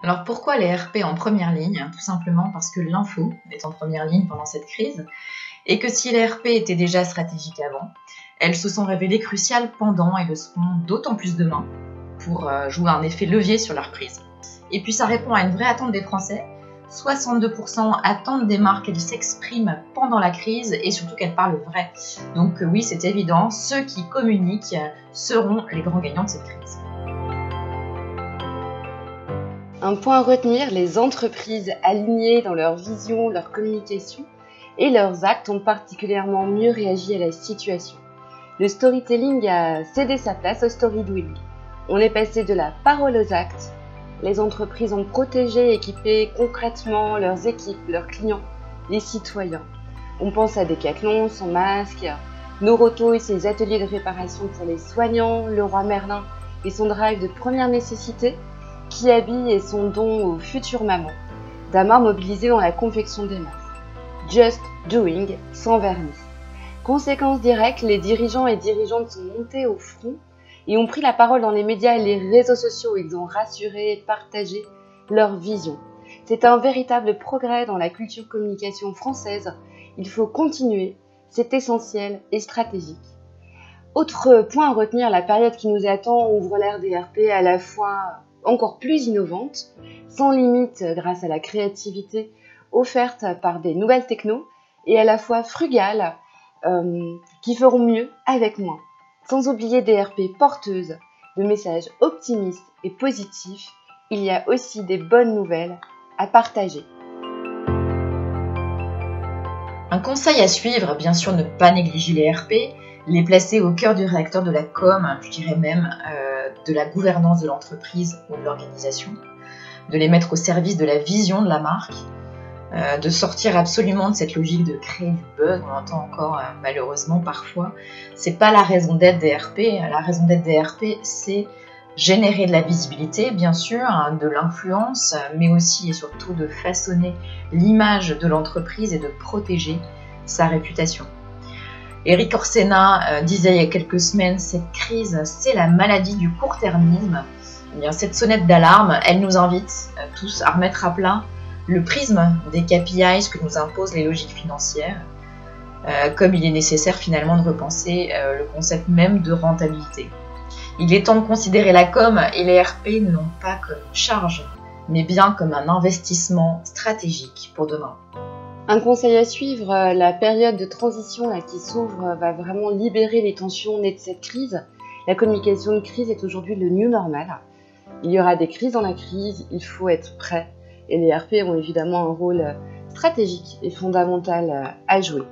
Alors pourquoi les RP en première ligne? Tout simplement parce que l'info est en première ligne pendant cette crise et que si les RP étaient déjà stratégiques avant, elles se sont révélées cruciales pendant et le seront d'autant plus demain pour jouer un effet levier sur la reprise. Et puis ça répond à une vraie attente des Français. 62% attendent des marques qu'elles s'expriment pendant la crise et surtout qu'elles parlent vrai. Donc oui, c'est évident, ceux qui communiquent seront les grands gagnants de cette crise. Un point à retenir, les entreprises alignées dans leur vision, leur communication et leurs actes ont particulièrement mieux réagi à la situation. Le storytelling a cédé sa place au storydoing. On est passé de la parole aux actes. Les entreprises ont protégé et équipé concrètement leurs équipes, leurs clients, les citoyens. On pense à Decathlon, son masque, Noroto et ses ateliers de réparation pour les soignants, Leroy Merlin et son drive de première nécessité, Kiabi et son don aux futures mamans, Damar mobilisé dans la confection des masques. Just doing, sans vernis. Conséquence directe, les dirigeants et dirigeantes sont montés au front et ont pris la parole dans les médias et les réseaux sociaux. Ils ont rassuré et partagé leur vision. C'est un véritable progrès dans la culture communication française. Il faut continuer, c'est essentiel et stratégique. Autre point à retenir, la période qui nous attend ouvre l'ère des RP à la fois encore plus innovante, sans limite grâce à la créativité offerte par des nouvelles technos, et à la fois frugale, qui feront mieux avec moins. Sans oublier des RP porteuses de messages optimistes et positifs, il y a aussi des bonnes nouvelles à partager. Un conseil à suivre, bien sûr, ne pas négliger les RP, les placer au cœur du réacteur de la com, je dirais même de la gouvernance de l'entreprise ou de l'organisation, de les mettre au service de la vision de la marque, de sortir absolument de cette logique de créer du buzz, on l'entend encore malheureusement parfois. C'est pas la raison d'être des RP, la raison d'être des RP, c'est générer de la visibilité, bien sûr, de l'influence, mais aussi et surtout de façonner l'image de l'entreprise et de protéger sa réputation. Eric Orsena disait il y a quelques semaines, cette crise, c'est la maladie du court-termisme. Eh bien, cette sonnette d'alarme, elle nous invite tous à remettre à plat le prisme des KPIs que nous imposent les logiques financières, comme il est nécessaire finalement de repenser le concept même de rentabilité. Il est temps de considérer la com et les RP non pas comme une charge, mais bien comme un investissement stratégique pour demain. Un conseil à suivre, la période de transition qui s'ouvre va vraiment libérer les tensions nées de cette crise. La communication de crise est aujourd'hui le new normal. Il y aura des crises dans la crise, il faut être prêt. Et les RP ont évidemment un rôle stratégique et fondamental à jouer.